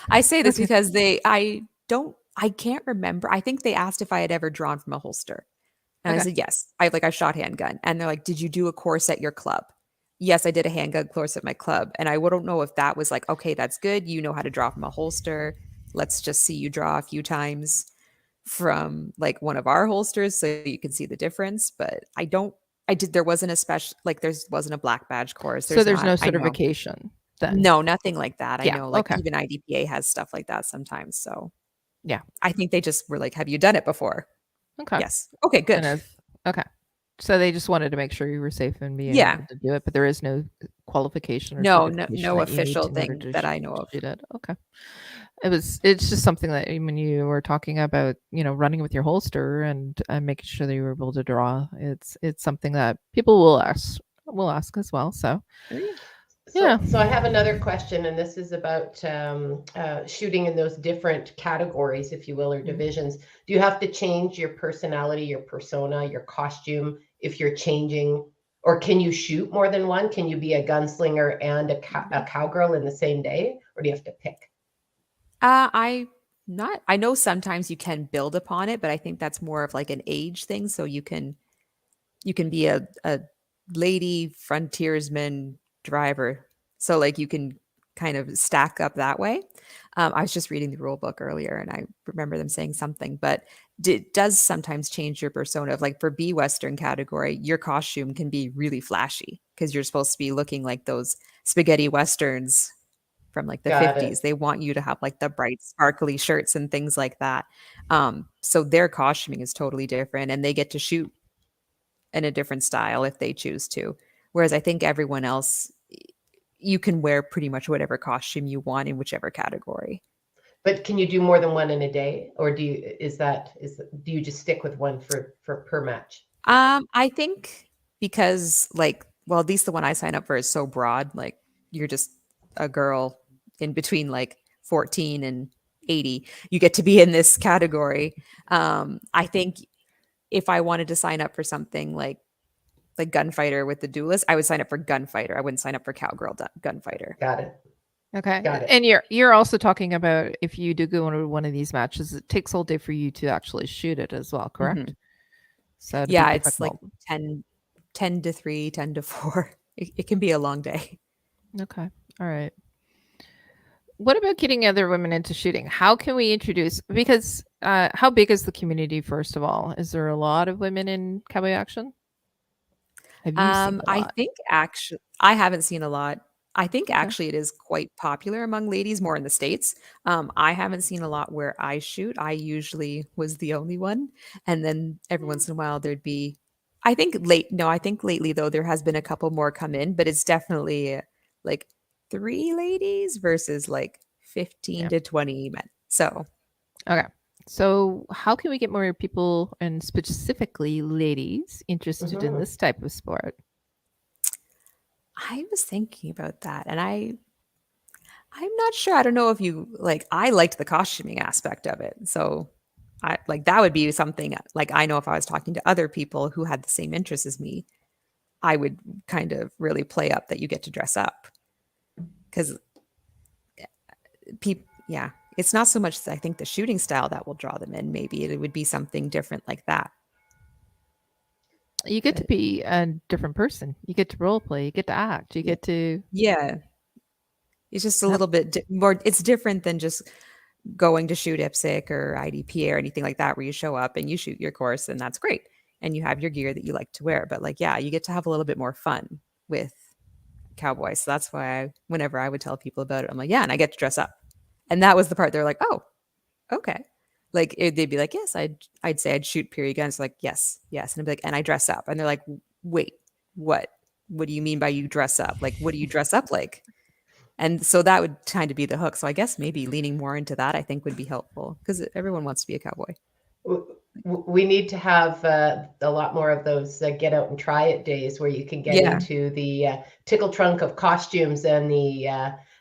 I say this because I can't remember. I think they asked if I had ever drawn from a holster. And I Okay. said, yes. I shot handgun. And they're like, did you do a course at your club? Yes, I did a handgun course at my club. And I wouldn't know if that was like, okay, that's good. You know how to draw from a holster. Let's just see you draw a few times from like one of our holsters so you can see the difference. But there wasn't a special, like there wasn't a black badge course. So there's not, no I know. certification then? No, nothing like that. I Yeah, know, like okay. even IDPA has stuff like that sometimes. So Yeah. I think they just were like, have you done it before? Okay. Yes. Okay, good. Okay. So they just wanted to make sure you were safe and being Yeah. able to do it, but there is no qualification or No certification that you need official in order thing to that I know of. shoot it. Okay. It's just something that when you were talking about, running with your holster and making sure that you were able to draw, it's something that people will ask as well. So yeah. So I have another question, and this is about shooting in those different categories, if you will, or divisions. Do you have to change your personality, your persona, your costume if you're changing, or can you shoot more than one? Can you be a gunslinger and a cowgirl in the same day, or do you have to pick? I know sometimes you can build upon it, but I think that's more of like an age thing. So you can be a lady frontiersman driver. So like you can kind of stack up that way. I was just reading the rule book earlier and I remember them saying something, but it does sometimes change your persona. Of like for B Western category, your costume can be really flashy because you're supposed to be looking like those spaghetti Westerns from like the Got 50s. it. They want you to have like the bright sparkly shirts and things like that. So their costuming is totally different and they get to shoot in a different style if they choose to. Whereas I think everyone else, you can wear pretty much whatever costume you want in whichever category. But can you do more than one in a day, or do you just stick with one for per match? I think because like, well, at least the one I sign up for is so broad. Like you're just a girl in between like 14 and 80. You get to be in this category. I think if I wanted to sign up for something like gunfighter with the duelist, I would sign up for gunfighter. I wouldn't sign up for cowgirl gunfighter. Got it. Okay. Got it. And you're also talking about if you do go into one of these matches, it takes all day for you to actually shoot it as well, correct? Mm-hmm. So yeah, it's like 10 to 3, 10 to 4. It can be a long day. Okay. All right. What about getting other women into shooting? How can we introduce, because how big is the community, first of all? Is there a lot of women in Cowboy Action? Have you seen a lot? I think actually, I haven't seen a lot. I think actually it is quite popular among ladies, more in the States. I haven't seen a lot where I shoot. I usually was the only one. And then every once in a while there'd be, I think lately though, there has been a couple more come in, but it's definitely like 3 ladies versus like 15 to 20 men. So, okay. So how can we get more people, and specifically ladies, interested in this type of sport? I was thinking about that, and I'm not sure. I don't know if you like. I liked the costuming aspect of it, so I like that would be something. Like I know if I was talking to other people who had the same interests as me, I would kind of really play up that you get to dress up, because people, yeah, it's not so much I think the shooting style that will draw them in. Maybe it would be something different like that. You get to be a different person. You get to role play. You get to act. You get to It's just a little bit more. It's different than just going to shoot IPSC or IDPA or anything like that, where you show up and you shoot your course, and that's great, and you have your gear that you like to wear. But like, you get to have a little bit more fun with Cowboy. So that's why whenever I would tell people about it, I'm like, and I get to dress up, and that was the part they're like, oh, okay. Like they'd be like, yes, I'd say I'd shoot period guns. Like, yes. And I'd be like, and I dress up. And they're like, wait, what? What do you mean by you dress up? Like, what do you dress up like? And so that would kind of be the hook. So I guess maybe leaning more into that, I think, would be helpful because everyone wants to be a cowboy. We need to have a lot more of those get out and try it days where you can get into the tickle trunk of costumes and the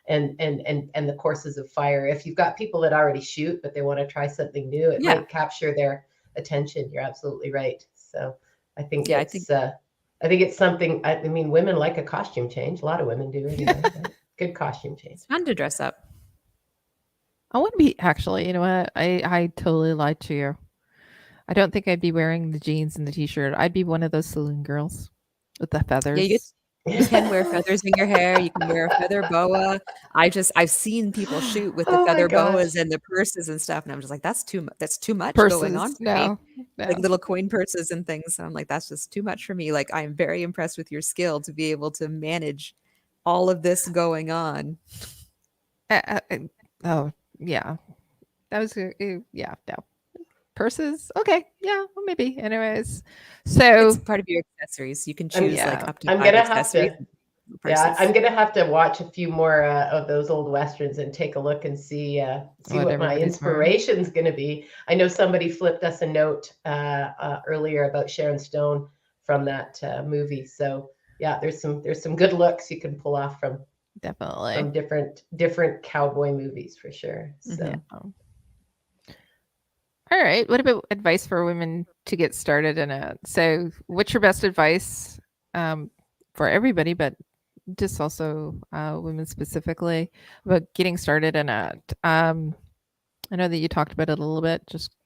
and the courses of fire. If you've got people that already shoot but they want to try something new, it might capture their attention. You're absolutely right. So I think I think it's something. I mean, women like a costume change. A lot of women do anyway. Good costume change. It's fun to dress up. I wouldn't be actually. You know what? I totally lied to you. I don't think I'd be wearing the jeans and the t-shirt. I'd be one of those saloon girls with the feathers. Yeah, you can wear feathers in your hair. You can wear a feather boa. I've seen people shoot with the feather boas and the purses and stuff, and I'm just like, that's too much purses, going on for me. Like little coin purses and things. And I'm like, that's just too much for me. Like, I'm very impressed with your skill to be able to manage all of this going on. Oh yeah, that was yeah, no. Purses, okay, yeah, well, maybe. Anyways, so it's part of your accessories. You can choose like up to I'm 5 gonna accessories. I'm gonna have to watch a few more of those old westerns and take a look and see what my inspiration's gonna be. I know somebody flipped us a note earlier about Sharon Stone from that movie. So yeah, there's some good looks you can pull off from different cowboy movies for sure. So. Mm-hmm. All right. What about advice for women to get started in it? So what's your best advice for everybody, but just also women specifically about getting started in it? I know that you talked about it a little bit. Just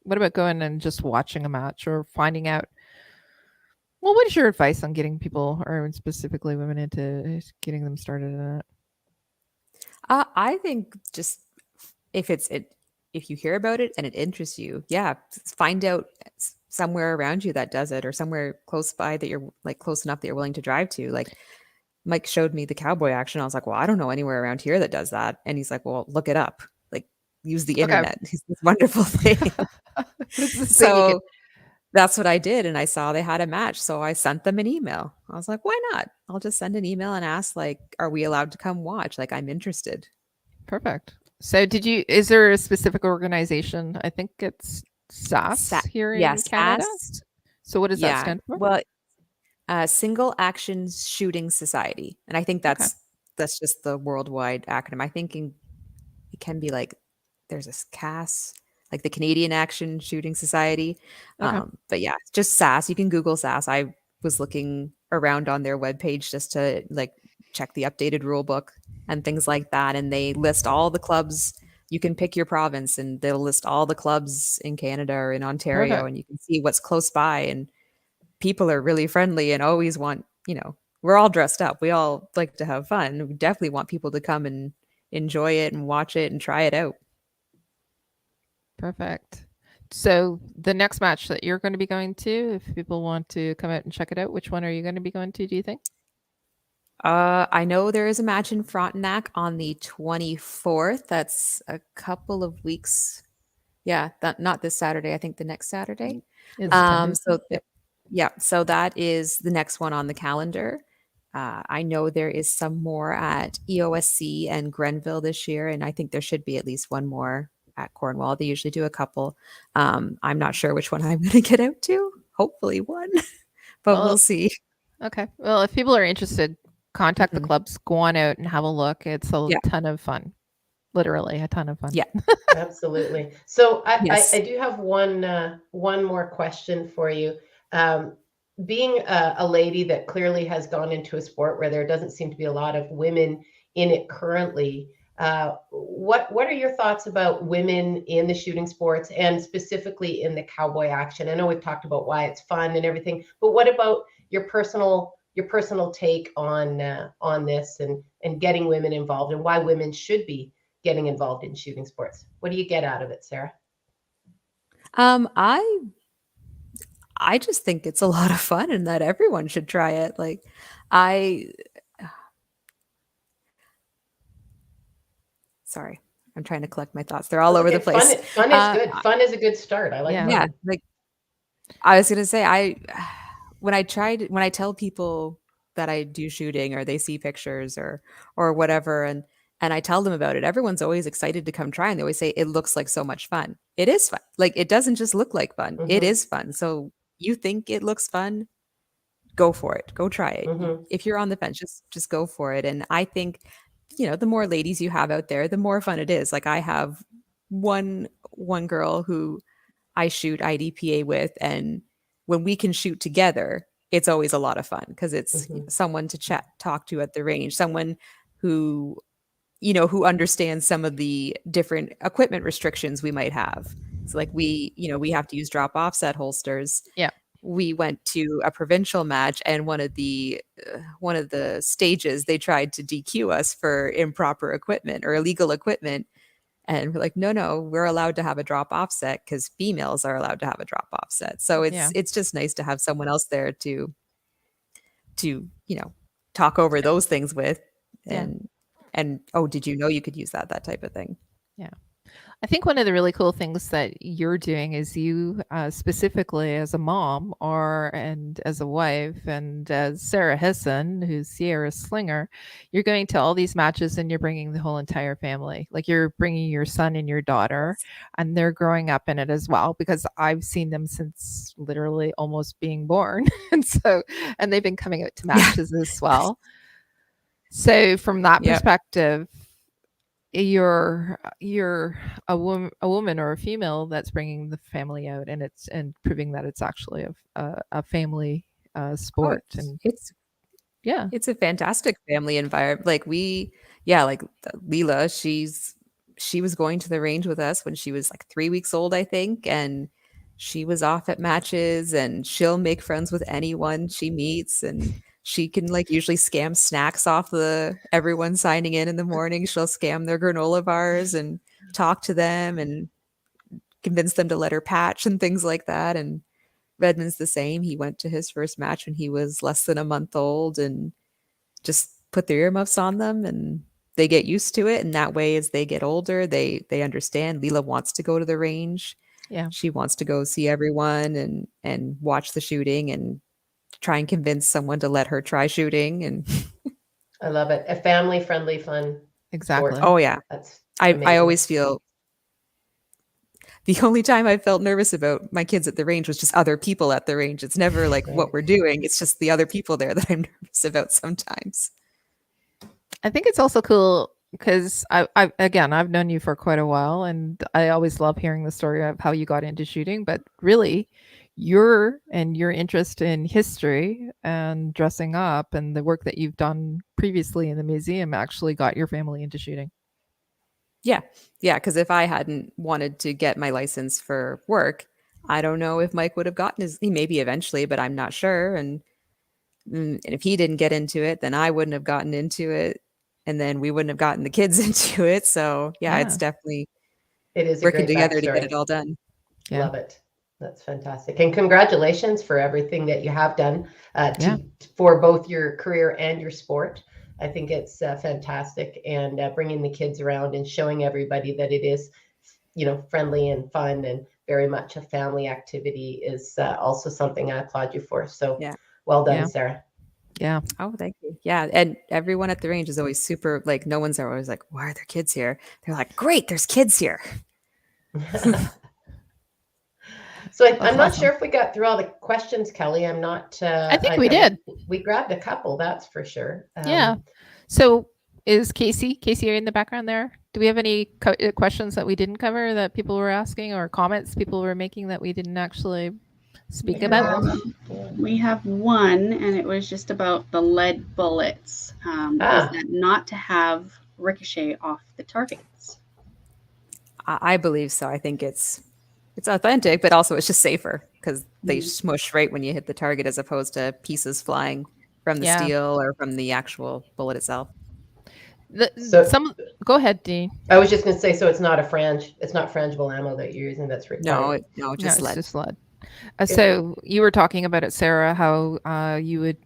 what about going and just watching a match or finding out? Well, what is your advice on getting people, or specifically women, into getting them started in it? I think just if you hear about it and it interests you, find out somewhere around you that does it, or somewhere close by that you're like close enough that you're willing to drive to. Like Mike showed me the Cowboy Action. I was like, well, I don't know anywhere around here that does that. And he's like, well, look it up. Like, use the internet. It's this wonderful thing. So that's what I did. And I saw they had a match. So I sent them an email. I was like, why not? I'll just send an email and ask, like, are we allowed to come watch? Like, I'm interested. Perfect. So is there a specific organization? I think it's SAS here in Canada. SAS. So what does that stand for? Well, Single Action Shooting Society. And I think that's just the worldwide acronym. I think it can be like, there's a CAS, like the Canadian Action Shooting Society. But yeah, just SAS. You can Google SAS. I was looking around on their webpage just to like check the updated rule book and things like that. And they list all the clubs. You can pick your province and they'll list all the clubs in Canada or in Ontario, and you can see what's close by. And people are really friendly and always want, we're all dressed up. We all like to have fun. We definitely want people to come and enjoy it and watch it and try it out. Perfect. So the next match that you're going to be going to, if people want to come out and check it out, which one are you going to be going to, do you think? I know there is a match in Frontenac on the 24th. That's a couple of weeks. Yeah, not this Saturday. I think the next Saturday. So that is the next one on the calendar. I know there is some more at EOSC and Grenville this year, and I think there should be at least one more at Cornwall. They usually do a couple. I'm not sure which one I'm going to get out to. Hopefully one, but we'll see. Okay. Well, if people are interested, contact the clubs, go on out and have a look. It's a ton of fun. Literally a ton of fun. Yeah, absolutely. So I do have one more question for you. Being a lady that clearly has gone into a sport where there doesn't seem to be a lot of women in it currently, what are your thoughts about women in the shooting sports and specifically in the Cowboy Action? I know we've talked about why it's fun and everything, but what about your personal take on this and getting women involved and why women should be getting involved in shooting sports? What do you get out of it, Sarah? I just think it's a lot of fun and that everyone should try it. Like sorry, I'm trying to collect my thoughts. They're all over the place. Fun is good. Fun is a good start. I like that. Yeah. Like I was going to say, when I tell people that I do shooting, or they see pictures or whatever, and I tell them about it. Everyone's always excited to come try, and they always say it looks like so much fun. It is fun. Like, it doesn't just look like fun. It Mm-hmm. is fun. So you think it looks fun, go for it. Go try it. Mm-hmm. If you're on the fence, just go for it. And I think, the more ladies you have out there, the more fun it is. Like, I have one girl who I shoot IDPA with, and when we can shoot together, it's always a lot of fun because it's Mm-hmm. someone to talk to at the range, someone who who understands some of the different equipment restrictions we might have. So, like, we have to use drop offset holsters. Yeah. We went to a provincial match, and one of the stages, they tried to DQ us for improper equipment or illegal equipment. And we're like, no, we're allowed to have a drop offset because females are allowed to have a drop offset. So Yeah. it's just nice to have someone else there to talk over those things with. Yeah. And oh, did you know you could use that type of thing? Yeah. I think one of the really cool things that you're doing is you specifically as a mom and as a wife and as Sarah Hisson, who's Sierra's slinger, you're going to all these matches and you're bringing the whole entire family. Like, you're bringing your son and your daughter, and they're growing up in it as well, because I've seen them since literally almost being born. and they've been coming out to matches as well. So from that perspective, you're a woman or a female that's bringing the family out, and proving that it's actually a family sport. And it's a fantastic family environment. Like, like Leela, she was going to the range with us when she was like 3 weeks old, I think, and she was off at matches, and she'll make friends with anyone she meets, and she can usually scam snacks off everyone signing in the morning. She'll scam their granola bars and talk to them and convince them to let her patch and things like that. And Redmond's the same. He went to his first match when he was less than a month old and just put their earmuffs on them, and they get used to it. And that way, as they get older, they understand. Leela wants to go to the range. Yeah. She wants to go see everyone and watch the shooting and try and convince someone to let her try shooting. And I love it. A family-friendly, fun exactly sport. Oh yeah. That's I always feel the only time I felt nervous about my kids at the range was just other people at the range. It's never like what we're doing. It's just the other people there that I'm nervous about sometimes. I think it's also cool because I've known you for quite a while, and I always love hearing the story of how you got into shooting. But really, your interest in history and dressing up and the work that you've done previously in the museum actually got your family into shooting. Yeah, because if I hadn't wanted to get my license for work, I don't know if Mike would have gotten he maybe eventually, but I'm not sure. And if he didn't get into it, then I wouldn't have gotten into it, and then we wouldn't have gotten the kids into it. So it's definitely it is working together backstory to get it all done. Yeah. Love it. That's fantastic. And congratulations for everything that you have done for both your career and your sport. I think it's fantastic, and bringing the kids around and showing everybody that it is, friendly and fun and very much a family activity is also something I applaud you for. So well done, Sarah. Yeah. Oh, thank you. Yeah. And everyone at the range is always super, like, no one's always like, why are there kids here? They're like, great, there's kids here. So I'm not sure if we got through all the questions, Kelly. I'm not. I think we did. We grabbed a couple, that's for sure. Yeah. So is Casey in the background there? Do we have any questions that we didn't cover that people were asking, or comments people were making that we didn't actually speak about? We have one, and it was just about the lead bullets. Is that not to have ricochet off the targets? I believe so. I think it's authentic, but also it's just safer because they smush right when you hit the target, as opposed to pieces flying from the steel or from the actual bullet itself. Go ahead, Dean. I was just going to say, so it's not frangible ammo that you're using that's required. No, just lead. Just lead. So you were talking about it, Sarah, how you would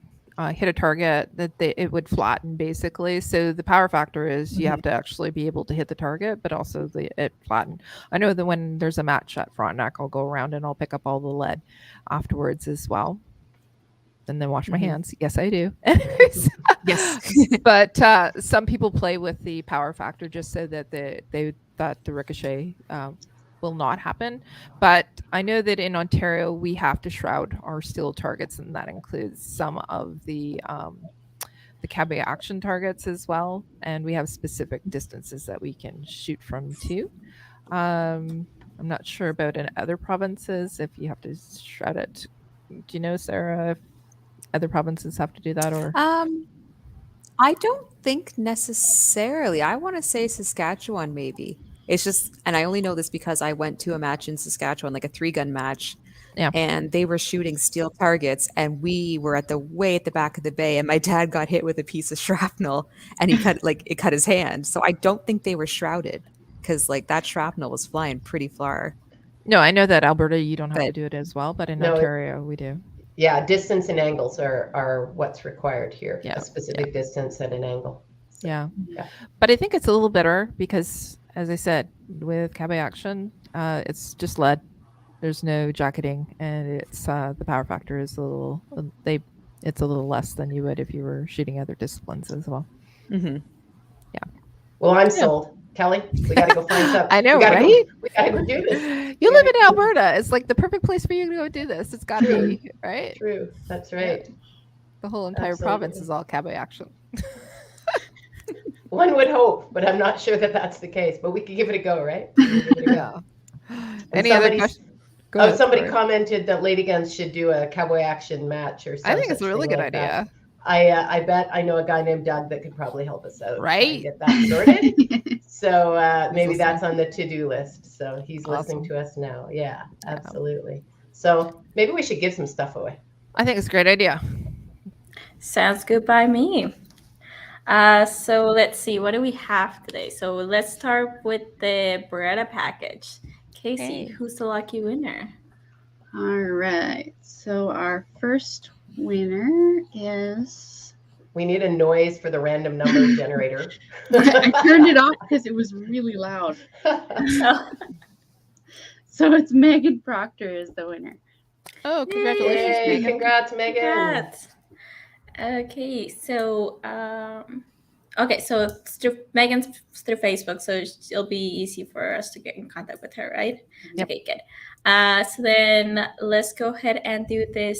hit a target that it would flatten, basically. So the power factor is you have to actually be able to hit the target, but also it flatten. I know that when there's a match at Frontenac, I'll go around and I'll pick up all the lead afterwards as well. and then wash my Mhm. hands. Yes, I do. Anyways, Yes. but some people play with the power factor just so that that the ricochet will not happen. But I know that in Ontario we have to shroud our steel targets, and that includes some of the Cowboy Action targets as well. And we have specific distances that we can shoot from too. I'm not sure about in other provinces if you have to shroud it. Do you know, Sarah, if other provinces have to do that or? I don't think necessarily. I want to say Saskatchewan, maybe. It's just, and I only know this because I went to a match in Saskatchewan, like a 3-gun match, Yeah. and they were shooting steel targets, and we were at the back of the bay, and my dad got hit with a piece of shrapnel, and it cut his hand. So I don't think they were shrouded because like that shrapnel was flying pretty far. No, I know that Alberta, you don't have to But do it as well, but in No, Ontario, we do. Yeah, distance and angles are what's required here. Yeah, A specific distance and an angle. So, Yeah. yeah. But I think it's a little better because, as I said, with Cowboy Action, it's just lead. There's no jacketing, and it's the power factor is a little it's a little less than you would if you were shooting other disciplines as well. mhm. Well, I'm sold. Kelly, we got to go find some. I know, we gotta right? we got to go do this. You live in Alberta. It's like the perfect place for you to go do this. It's got to be, right? True. That's right. The whole entire province is all Cowboy Action. One would hope, but I'm not sure that that's the case. But we could give it a go, right? We can give it a go. Yeah. And Any other questions? somebody commented that Lady Guns should do a Cowboy Action match or something. I think it's a really good idea. I bet I know a guy named Doug that could probably help us out. Right? Get that sorted. So maybe that's on the to-do list. So he's listening to us now. Yeah, absolutely. So maybe we should give some stuff away. I think it's a great idea. Sounds good by me. So let's see, what do we have today? So let's start with the Beretta package. Casey, who's the lucky winner? All right. So our first winner is. We need a noise for the random number generator. I turned it off because it was really loud. So it's Megan Proctor is the winner. Oh, congratulations, Yay, Megan. congrats, Megan. Congrats. Okay, so so it's through Megan's through Facebook, so it'll be easy for us to get in contact with her, right? Yep. Okay, good. So then let's go ahead and do the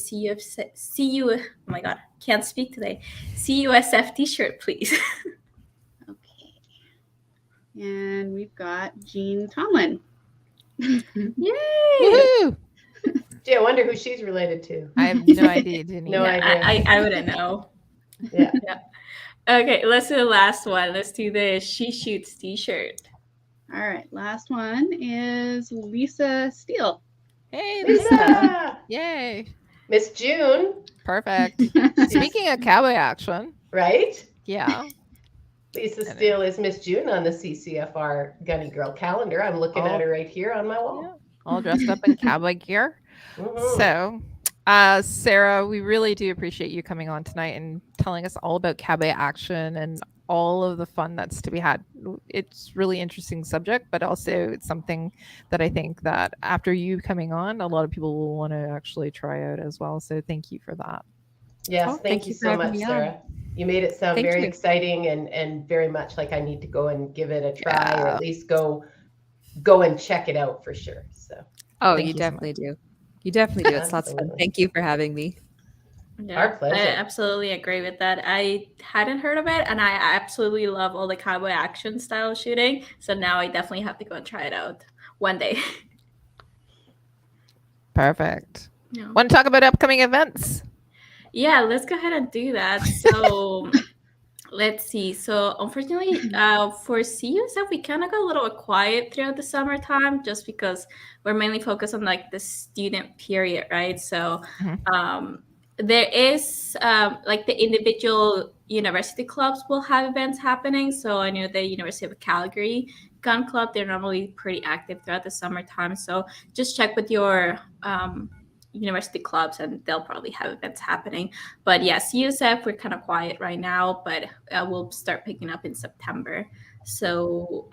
oh my god, can't speak today. CUSF t-shirt, please. Okay. And we've got Jean Tomlin. Yay! Woohoo! Gee, I wonder who she's related to. I have no idea, Jenny. No idea. I wouldn't know. Yeah. Okay, let's do the last one. Let's do the She Shoots t-shirt. All right. Last one is Lisa Steele. Hey, Lisa. Lisa. Yay. Miss June. Perfect. Speaking of Cowboy Action. Right? Yeah. Lisa Steele is Miss June on the CCFR Gunny Girl calendar. I'm looking at her right here on my wall. Yeah. All dressed up in cowboy gear. Mm-hmm. So, Sarah, we really do appreciate you coming on tonight and telling us all about Cowboy Action and all of the fun that's to be had. It's really interesting subject, but also it's something that I think that after you coming on, a lot of people will want to actually try out as well. So thank you for that. Yes, thank you so much, Sarah. You made it sound very exciting and very much like I need to go and give it a try or at least go and check it out for sure. So you definitely do. You definitely do. It's lots of fun. Thank you for having me. Yeah, our pleasure. I absolutely agree with that. I hadn't heard of it, and I absolutely love all the Cowboy Action style shooting. So now I definitely have to go and try it out one day. Perfect. Yeah. Want to talk about upcoming events? Yeah, let's go ahead and do that. So let's see. So unfortunately, for CUSF, we kind of got a little quiet throughout the summertime just because we're mainly focused on like the student period, right? So there is like the individual university clubs will have events happening. So I know the University of Calgary Gun Club, they're normally pretty active throughout the summertime. So just check with your university clubs and they'll probably have events happening. But yes, CUSF, we're kind of quiet right now, but we'll start picking up in September. So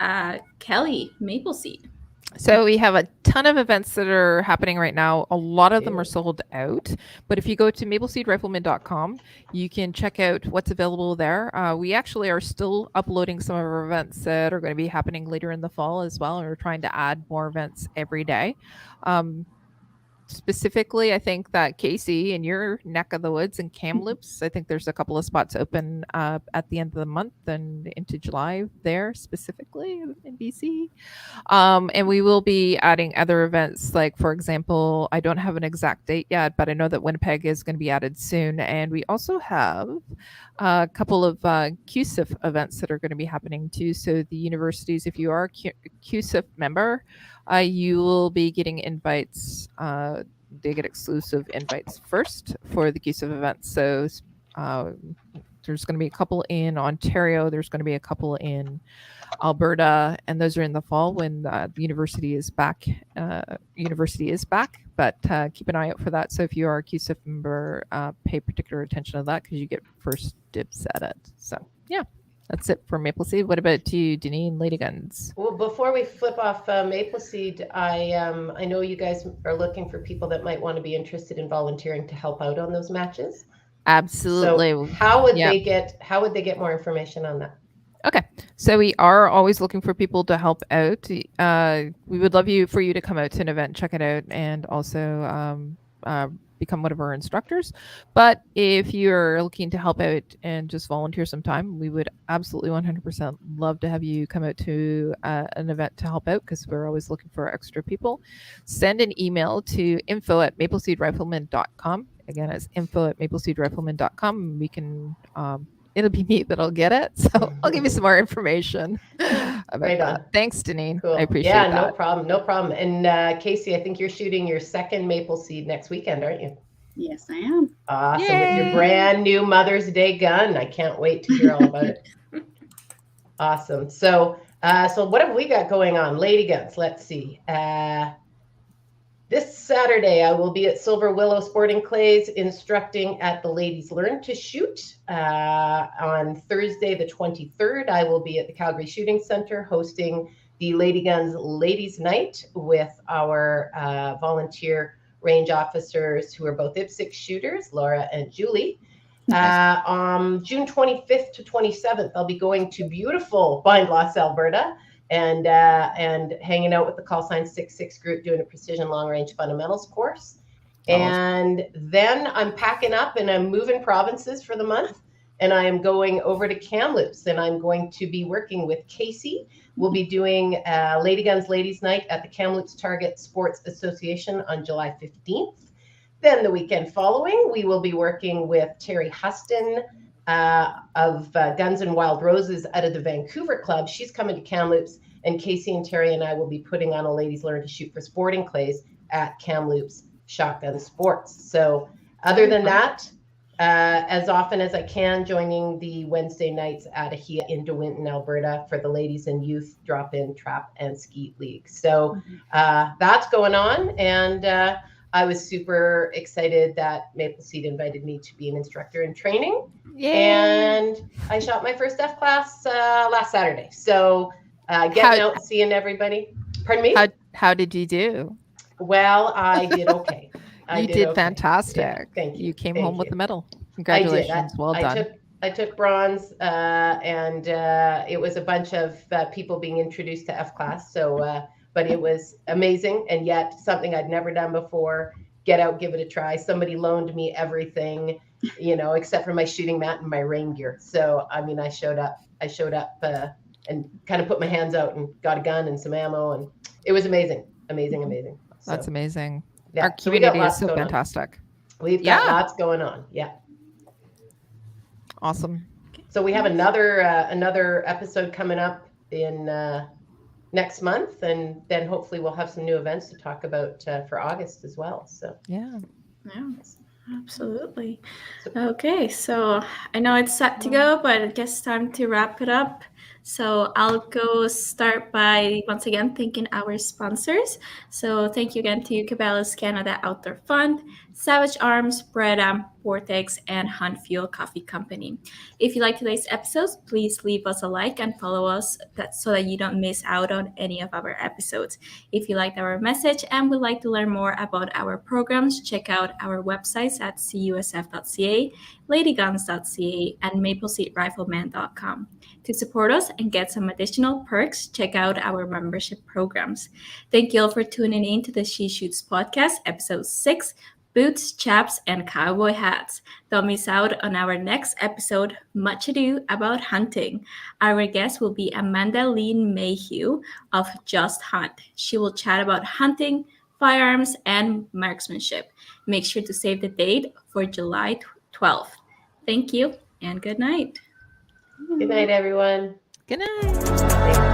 Kelly, Maple Seed. So we have a ton of events that are happening right now. A lot of them are sold out, but if you go to mapleseedrifleman.com, you can check out what's available there. We actually are still uploading some of our events that are going to be happening later in the fall as well, and we're trying to add more events every day. Specifically, I think that Casey, in your neck of the woods in Kamloops, I think there's a couple of spots open at the end of the month and into July there, specifically in BC. And we will be adding other events, like, for example, I don't have an exact date yet, but I know that Winnipeg is going to be added soon. And we also have a couple of QSIF events that are going to be happening too. So the universities, if you are a QSIF member, you will be getting invites. They get exclusive invites first for the QSIF events. So there's going to be a couple in Ontario. There's going to be a couple in Alberta, and those are in the fall when the university is back. But keep an eye out for that. So if you are a QSIF member, pay particular attention to that because you get first dibs at it. So yeah, that's it for Maple Seed. What about you, Deneen, Lady Guns? Well, before we flip off Maple Seed, I know you guys are looking for people that might want to be interested in volunteering to help out on those matches. Absolutely. So how would they get more information on that? Okay, so we are always looking for people to help out. We would love for you to come out to an event, check it out, and also become one of our instructors. But if you're looking to help out and just volunteer some time, we would absolutely 100% love to have you come out to an event to help out, because we're always looking for extra people. Send an email to info@mapleseedrifleman.com. Again, it's info@mapleseedrifleman.com. We can it'll be me that'll get it. So I'll give you some more information about that. Thanks, Deneen. Cool. I appreciate that. Yeah, no problem. And Casey, I think you're shooting your second Maple Seed next weekend, aren't you? Yes, I am. Awesome. Yay. With your brand new Mother's Day gun. I can't wait to hear all about it. Awesome. So what have we got going on? Lady Guns, let's see. This Saturday, I will be at Silver Willow Sporting Clays instructing at the Ladies Learn to Shoot. On Thursday, the 23rd, I will be at the Calgary Shooting Center hosting the Lady Guns Ladies Night with our volunteer range officers who are both IPSC shooters, Laura and Julie. On June 25th to 27th, I'll be going to beautiful Bindloss, Alberta, and hanging out with the call sign 66 group doing a precision long range fundamentals course. And then I'm packing up and I'm moving provinces for the month, and I am going over to Kamloops, and I'm going to be working with Casey. We'll be doing Lady Guns Ladies Night at the Kamloops Target Sports Association on July 15th. Then the weekend following, we will be working with Terry Huston of Guns and Wild Roses out of the Vancouver Club. She's coming to Kamloops, and Casey and Terry and I will be putting on a Ladies Learn to Shoot for Sporting Clays at Kamloops Shotgun Sports. So other than that, as often as I can, joining the Wednesday nights at AHIA in De Winton, Alberta for the ladies and youth drop-in trap and skeet league. So that's going on, and I was super excited that Maple Seed invited me to be an instructor in training. Yay. And I shot my first F class last Saturday. So getting out and seeing everybody. Pardon me? How did you do? Well, I did okay. You did fantastic. Yeah, thank you. You came home with the medal. Congratulations. Well done. I took bronze, and it was a bunch of people being introduced to F class. So, but it was amazing, and yet something I'd never done before. Get out, give it a try. Somebody loaned me everything, except for my shooting mat and my rain gear. So, I mean, I showed up and kind of put my hands out and got a gun and some ammo, and it was amazing. So, that's amazing. Yeah. Our community is so fantastic. We've got lots going on. Yeah. Awesome. So we have another episode coming up in next month, and then hopefully we'll have some new events to talk about for August as well. So yeah, absolutely. Okay, so I know it's set to go, but I guess time to wrap it up. So I'll go start by once again thanking our sponsors. So thank you again to Cabela's Canada Outdoor Fund, Savage Arms, Breda, Vortex, and Hunt Fuel Coffee Company. If you like today's episodes, please leave us a like and follow us so that you don't miss out on any of our episodes. If you liked our message and would like to learn more about our programs, check out our websites at cusf.ca, ladyguns.ca, and mapleseedrifleman.com. To support us and get some additional perks, check out our membership programs. Thank you all for tuning in to the She Shoots podcast, episode 6, Boots, Chaps, and Cowboy Hats. Don't miss out on our next episode, Much Ado About Hunting. Our guest will be Amanda Lean Mayhew of Just Hunt. She will chat about hunting, firearms, and marksmanship. Make sure to save the date for July 12th. Thank you and good night. Good night, everyone. Good night.